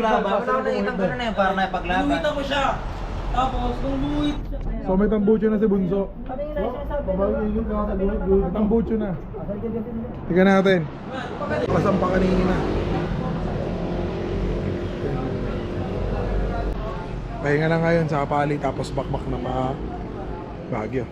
paglaban. Wala ko nakikita ko na yun, para na ipaglaban. Luwit ako siya. Tapos, nung luwit siya. So may tambucho na si Bunso. Ano yung sinasabi ko? May tambucho na. Tingnan natin. Pasang pa kanina. Pahinga na ngayon sa Kapali tapos bakbak na pa Baguio.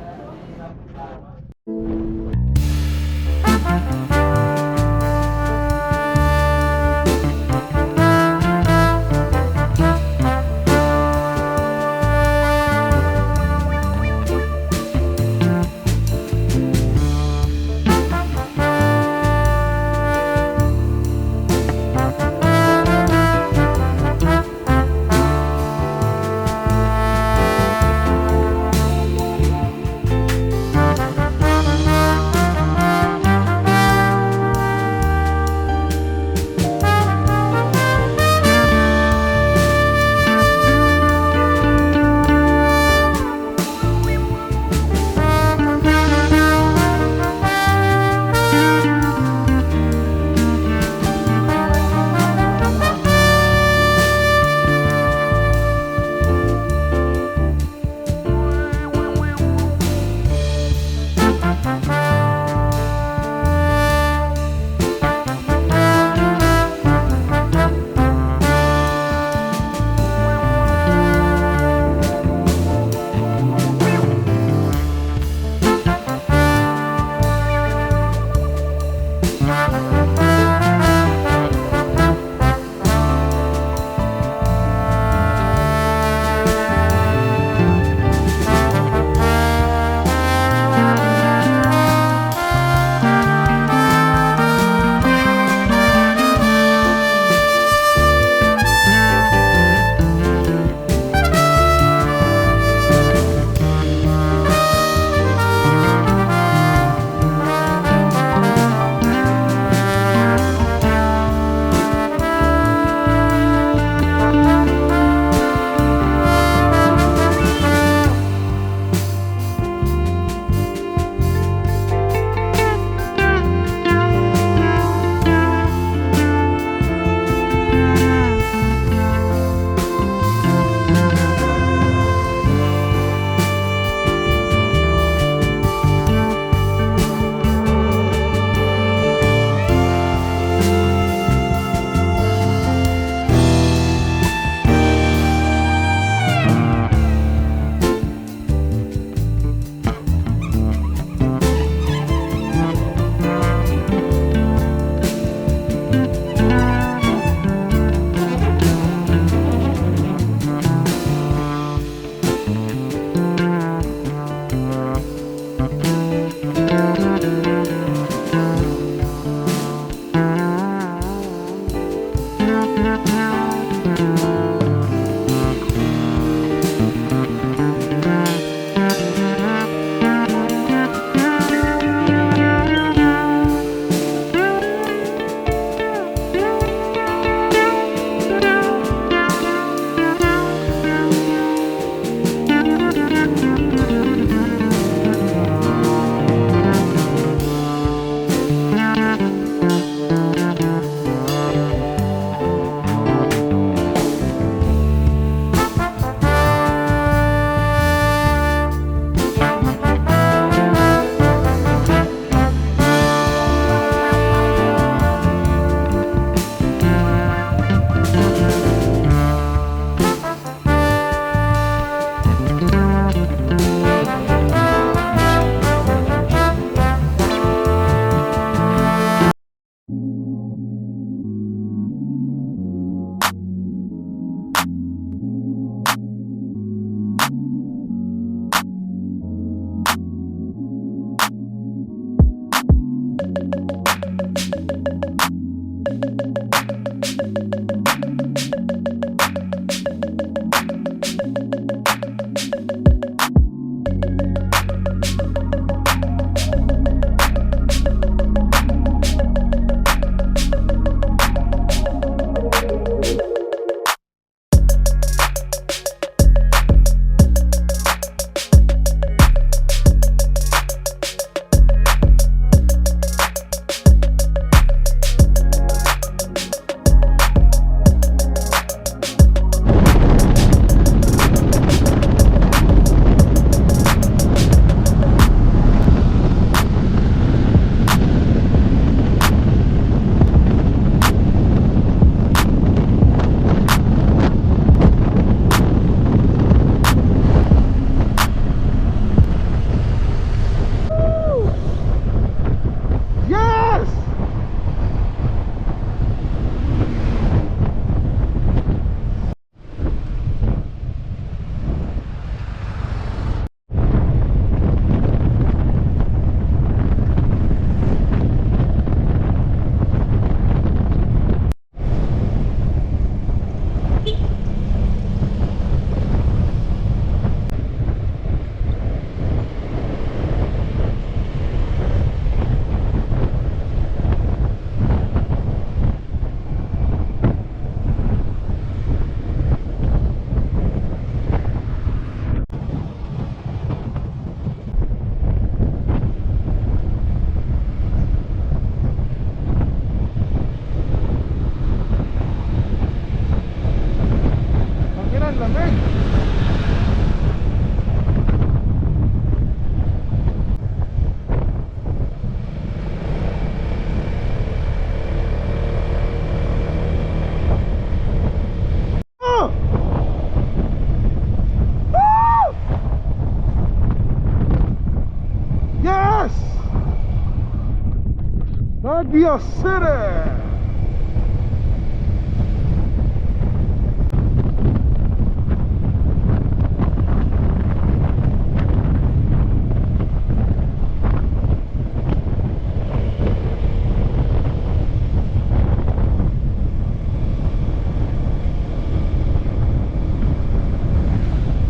Baguio City!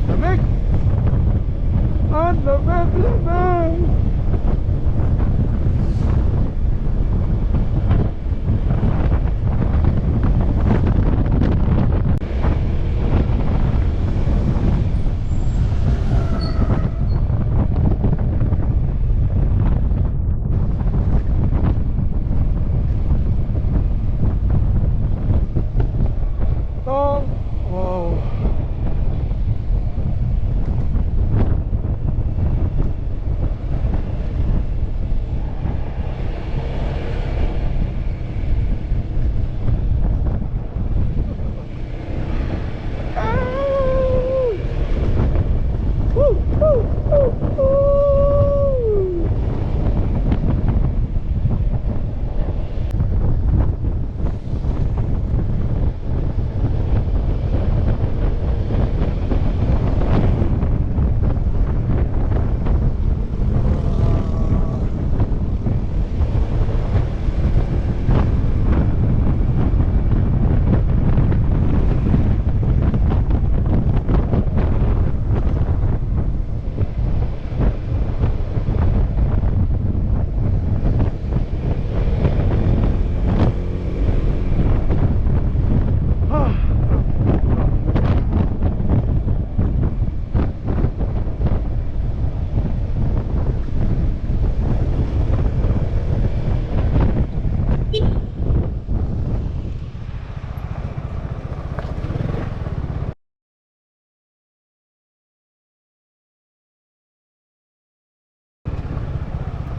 Lamig! Ang lamig! Tong! Wow!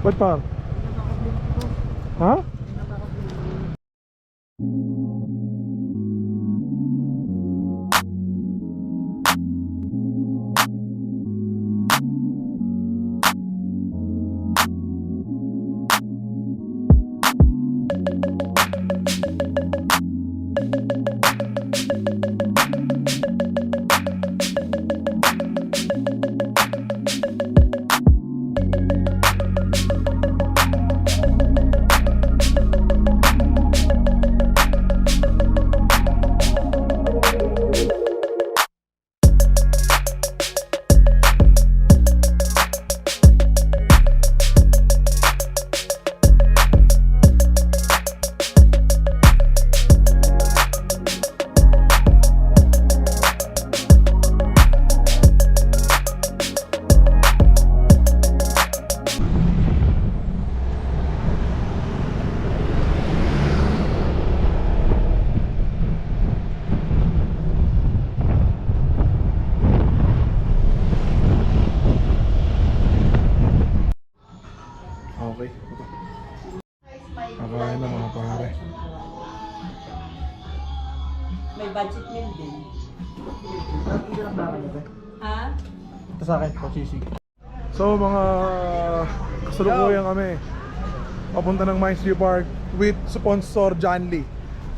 Ba't pa? Ha? Okay. Kakain na mga pare. May budget meal din. Ha? Ito sa akin, pagsisig. So mga kasalukuyan kami papunta ng Mines View Park with sponsor John Lee.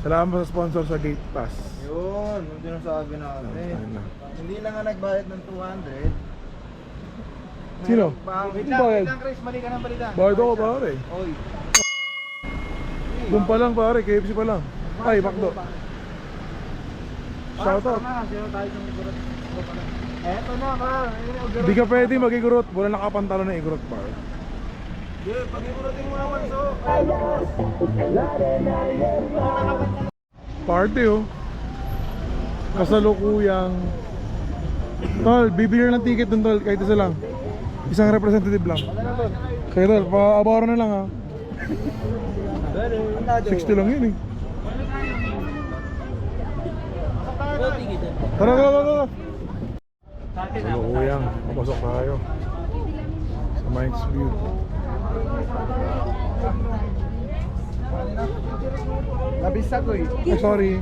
Salamat sa sponsor sa Gate Pass. Yun, yung sinasabi natin. Ayun na. Hindi lang nga nagbayad ng 200. Sino? Wait Bakit? lang Chris, mali ka ng balita. Bakit ako pare? Oy. Doon pa lang pare, KFC pa lang. Ay, Macdo. Shoutout. Sino tayo ng igurot? Eto na ka. Di ka pwede mag-igurot. Wala nakapantalo na igurot pare. Pag-igurotin mo naman so. Party oh. Kasalukuyang. Tol, bibili ng ticket dun tol, kahit isa lang. Isang representative lang. Kaya tol, pa-abaro na lang ha. 60 lang yun eh. Tara, tara, tara, tara. Kasalukuyang, papasok tayo sa Mines View. Nabisa ko eh. Ay, sorry.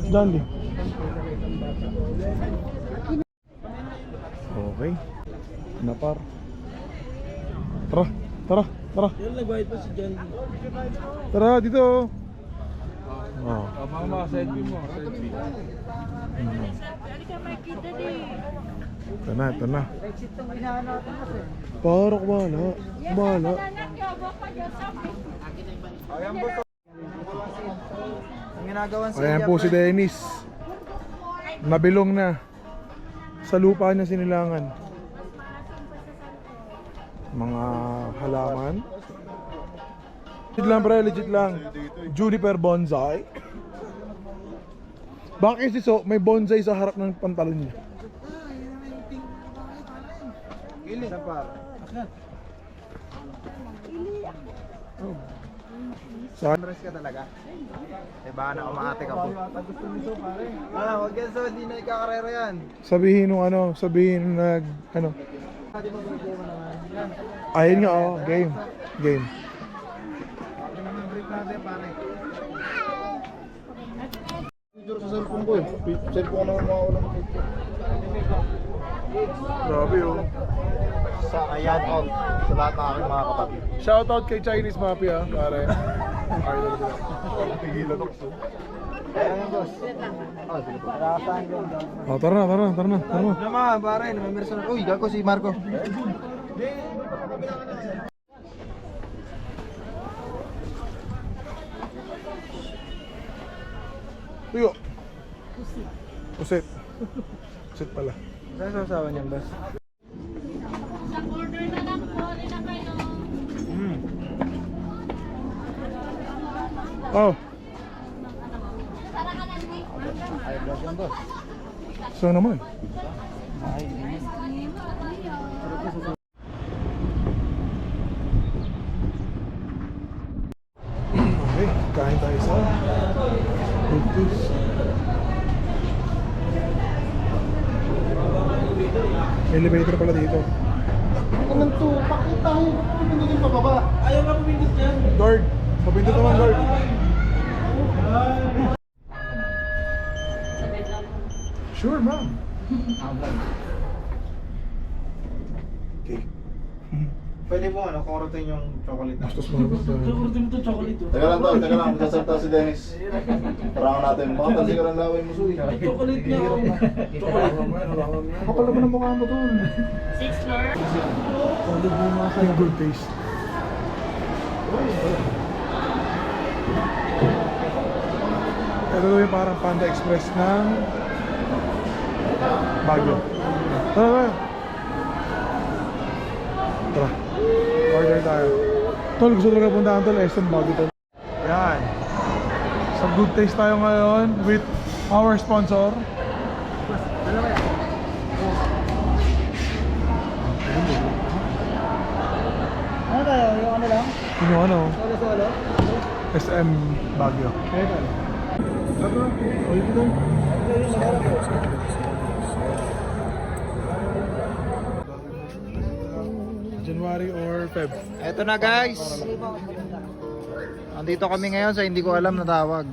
Dandy. par. Tara, tara, tara. Yan, nagbayad pa si Jan. Tara, dito. Oh. Mama, selfie mo. Selfie. Ito na, ito na. Parok, bahala. Bahala. Ayan po. Ang ginagawan sa Ayan po si Dennis. Nabilong na. Sa lupa niya sinilangan. Mga halaman. Legit lang pre, legit lang. Juniper bonsai. Bakit si So may bonsai sa harap ng pantalon niya? Ili. Sa par. Saan? Andres ka talaga? Diba na umaate ka po? Gusto nito pare. Wag yan so, hindi na ikakarera yan. Sabihin nung ano, sabihin nung ano. Ayun nga oh, game. Game. Okay naman break natin pare. Picture sa cellphone ko eh. Cellphone na mawawala ng picture. Grabe oh. Sa ayan out sa lahat ng aking mga kapatid. Shoutout kay Chinese Mafia, pare. Idol ko. Pigilan ako. Ayan boss. Ah, sige po. Nakasaan yun. Oh, tara na, tara na, tara na, tara na. Naman pare, namimerson. Uy, gago si Marco. Tuyo. Pusit. Pusit pala. Saan sa usawa niyan boss? Isang order na lang po, rin na kayo. Oh, Para ka lang di. Ay, vlog yan boss. so naman. Okay, kain tayo sa Cookies. Elevator pala dito. Naman to, pakita mo. Pindutin pa baba. Ayaw nga pumindot yan. Guard, mapindot naman guard. Sure, ma'am. Okay. Pwede po ano, kurutin yung chocolate na. Bastos mo. Teka lang magsasalta si Dennis. Parangan natin, makatansi ka ng laway mo, Suy. Chocolate niya. Kapal naman ang mukha mo tol. 6 floor. Yung good taste. Ito yung parang Panda Express ng Baguio. Tara, tara. Tara. Order tayo. Tol, gusto talaga puntahan tol, SM Baguio tol. Yan. Sa good taste tayo ngayon with our sponsor. Ano tayo? Yung ano lang? Yung ano? Solo-solo? SM Baguio. Tara, ulit ito. January or Feb. Eto na guys. Andito kami ngayon sa hindi ko alam na tawag.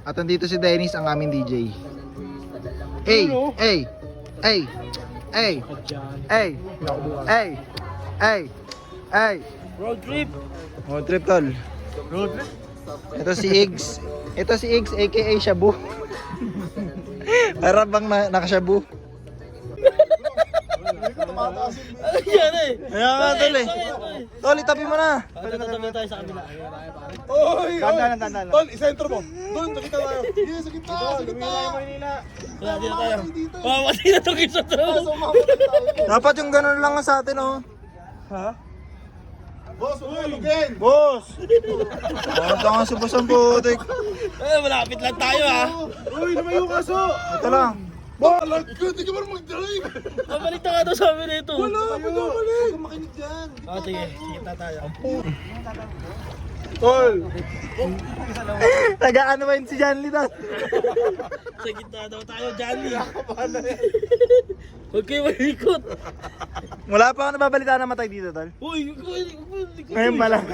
At andito si Dennis, ang aming DJ. Hey! Hey! Hey! Hey! Hey! Hey! Hey! Hey! Road trip. Road trip tol. Road trip? Ito si Iggs. Ito si Iggs aka Shabu. Para bang nakashabu. Ano yan eh? Kaya nga tol eh. Tol, itabi mo na. Tatabi tayo sa kabila. Oy! Tanda. Tol, isentro mo. Doon, nakita tayo. Sige, sa gitna, sa gitna. Wala, dito tayo. Mati na ito kisa to. Dapat yung ganun lang sa atin oh. Boss, uy! Lugin! Boss! Ano ka si boss ang putik? Malapit lang tayo ha. Uy, lumayo ka so! Ito lang. Balag ka, di ka ba mag-drive? Mabalik na nga daw sa amin ito. Wala, magkabalik! Makinig dyan! Sige, sige na tayo. Tol! Taga-ano ba yun si John Lee Sa gitna daw tayo, Johnny. Huwag kayo malikot. Wala pa ako nababalita na matay dito, tol. Uy, Ngayon pa lang.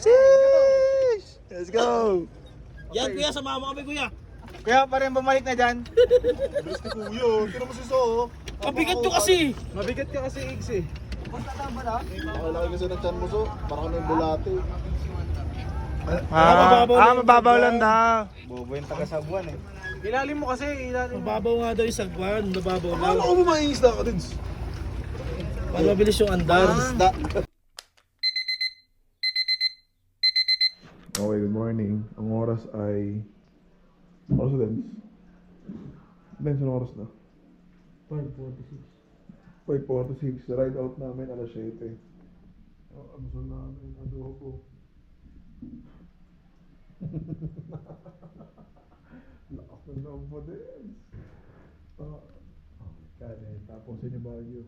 Sheesh! Let's go! yan kuya, samahan mo kami kuya. Kuya pa rin bumalik na dyan. Bilis ni Kuya, tira mo si So. Kabigat to kasi. Mabigat ka kasi, Iggs eh. Nakalaki kasi ng tiyan mo, so. Parang kami bulate. Mababaw lang daw. Bobo yung taga Sabuan eh. Ilalim mo kasi, ilalim mo. Mababaw nga daw yung sagwan. Mababaw lang. Akala ko bumaingisda ka din. Para mabilis yung andar. Okay, good morning. Ang oras ay... Oras na, Dens? Dens, anong oras na? 5:46. The ride out namin, alas 7. Ano sa namin? Adobo. Lakas ng loob mo, Dens. Kaya, tapos yun yung Baguio.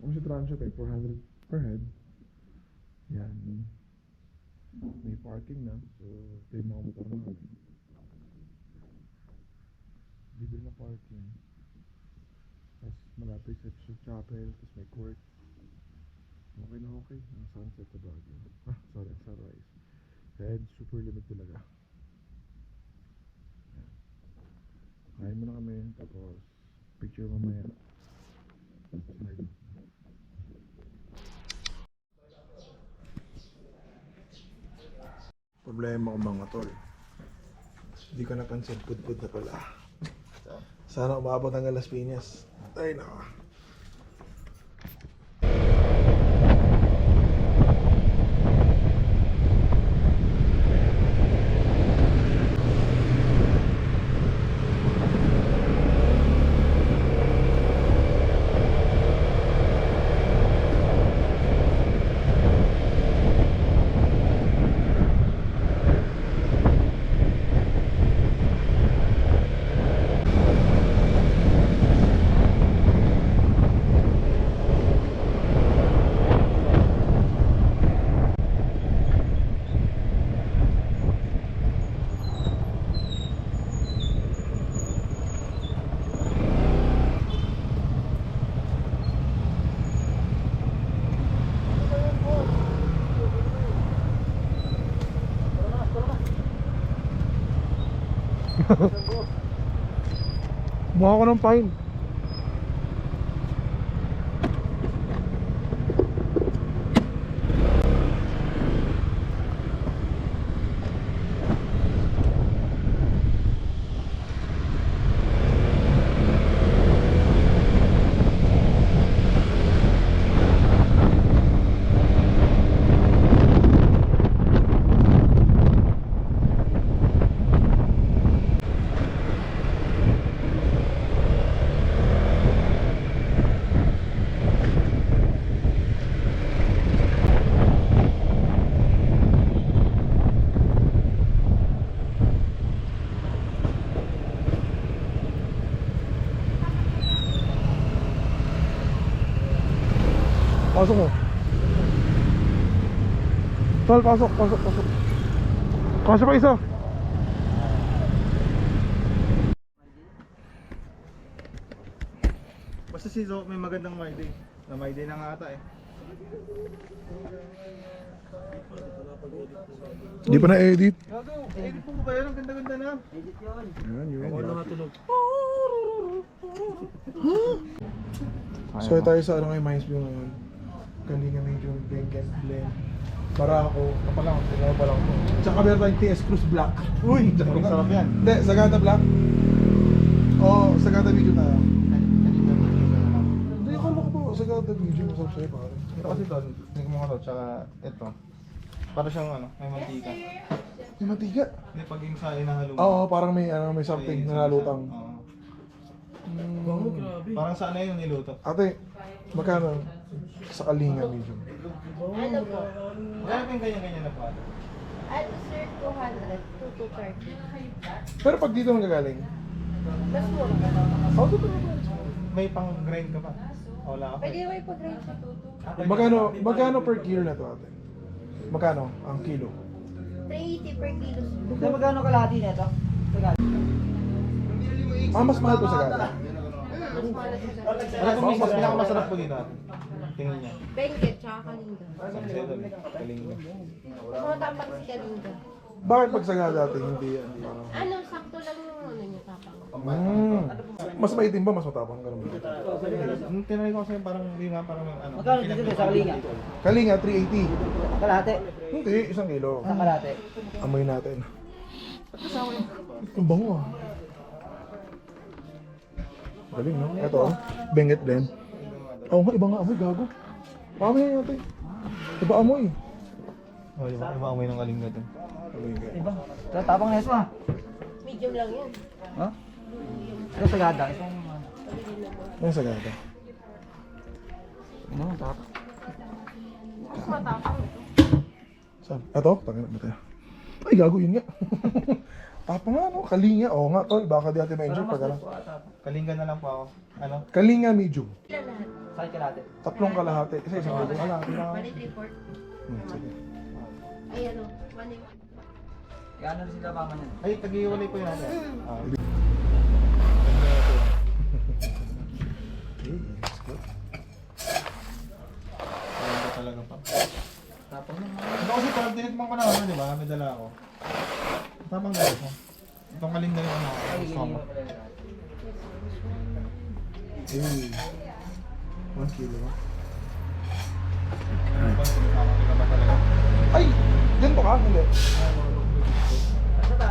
Kung si Transyo tayo, 400 per head. Yan. May parking na. So, ito yung mga motor namin. Libre na parking. Tapos malapit sa chapel. Tapos may court. Okay na okay. Ang sunset sa Baguio. Sorry, sunrise. Head, super limit talaga. Kain mo na kami. Tapos, picture mamaya. Slide. Problema ko mga tol. Hindi ko napansin, pud-pud na pala. Sana umabot hanggang Las Piñas. Ay naka. Mukha ko ng pine. Pasok mo. Tol, pasok. Kasya pa isa. Basta si Zo may magandang My Day. Na My Day na nga ata eh. Hindi pa na-edit. Gago, edit mo ba yun? Ang ganda-ganda na. Yan, yun. Ano So tayo sa ano kay Mindsview ngayon. Kalinga medyo blend. Para ako, kapalang, tingnan pa lang ko. Tsaka meron tayong TS Cruz Black. Uy! Ang sarap yan. Hindi, Sagada Black. Oo, Sagada Medium tayo. Hindi, akala ko po, Sagada Medium. Masarap sa'yo pare. Ito kasi doon, hindi mo to, tsaka ito. Para siyang ano, may mantika. May mantika. Hindi, pag yung sa inahalong. Oo, parang may, ano, may something na nalutang. Oo. Grabe. Parang sana yung niluto. Ate, magkano sa Kalinga Medium? Ano po? Kaya yung ganyan-ganyan na pa. Ano sir, 200 to 230. Pero pag dito manggagaling, Mas mura. May pang-grind ka pa. Wala ka pa. Pwede mo ipag-rate sa magkano per kilo na to ate? Magkano ang kilo? 380 per kilo. Magkano kalahati nito? Mas mahal po sa gala. Ano po mas pinakamasarap po dito ate? Tingin niya. Benguet, tsaka Kalinga. Sabi sa'yo doon, kalinga. Mga tampang si Kalinga. Bakit pag Sagada dati hindi yan? Ano, sakto lang yung ano niya, tapang. Mas maitim ba? Mas matapang ka naman. Nung tinry ko kasi parang hindi nga parang ano. Magkano dito sa kalinga? Kalinga, 380. Kalahati. Hindi, 1 kilo. Sa kalahati. Amoy natin. Ang bango ah. Galing no? Ito ah, Benguet blend. Oo nga, iba nga amoy, gago. Pamay natin. Iba amoy. Oh, iba amoy ng kalinga dun. Iba. Ito, tapang na ito ah. Medium lang yan. Ha? Ito Sagada. Itong Ano Sagada? ano, tapang. Mas matapang ito. Saan? Ito? Tangin na tayo. Ay, gago yun nga. Tapang nga no, kalinga. Oo nga tol, baka di natin ma-enjoy pag ano. Kalinga na lang po ako. Ano? Kalinga medium. Ilan lahat? Sa kalahati. 3 kalahati. Isang kilo. Kalahati na. Bali 3/4. Sige. Ay ano, 1 Kaya ano sila mama niyan? Ay, tag-iwalay po yun natin. Kalinga talaga pa. Tapang na. Ito kasi parang tinikman ko na ano, di ba? May dala ako. Tamang gano'n po. Itong kalinga yung ano. Gusto ko. Hey. 1 kilo. Nakakita ba talaga? Ay! Ganito ka? Hindi.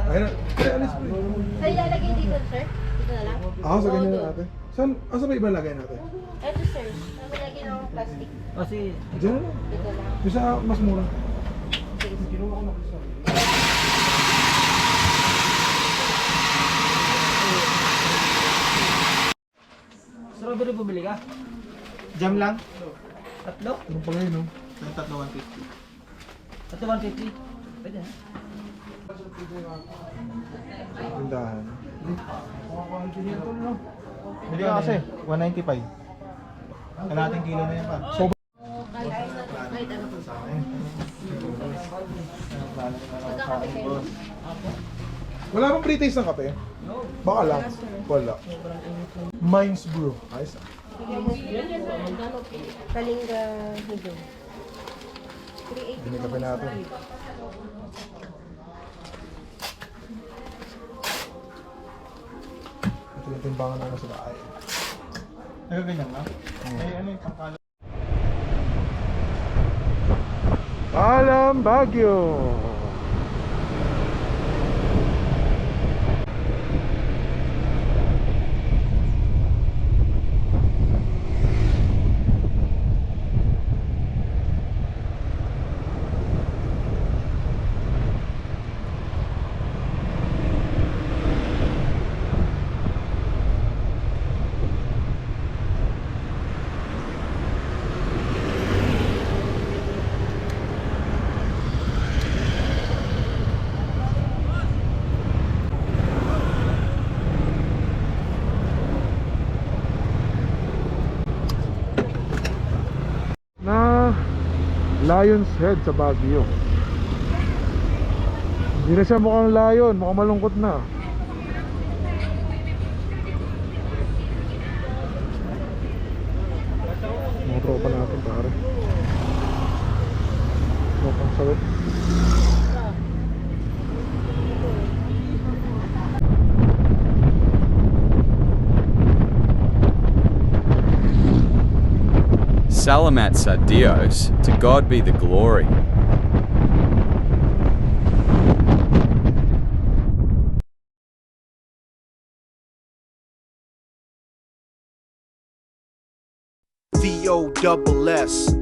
Ayun na. Kaya alis mo. Ay, ilalagay dito, sir? Dito na lang? Sa ganyan na natin. Saan? Asa ba ibang lagay natin? Ito, sir. Ang lagay ng plastic. Kasi Diyan na lang. Dito lang. Bisa mas mura. Sige, sige. strawberry bumili ka? Jam lang? Tatlo? Ano pa ngayon, no? Yung tatlo 150. Tatlo 150? Pwede na. Tindahan. Bili ka kasi, 195. Kalahating kilo na yan pa. So, Kahit ano po. Magkakape kayo. wala bang pre-taste ng kape? Baka lang. Wala. Mines Brew. Ayos ah. Kalinga medium. Hindi kape natin. Ito yung timbangan na nasa bahay. Nagaganyan lang? Eh, ano yung pangkala? Alam Baguio! Na Lion's Head sa Baguio. Hindi na siya mukhang lion, mukhang malungkot na. Mga tropa natin pare. Mukhang sawit. Salamat sa Dios, to God be the glory. VOSS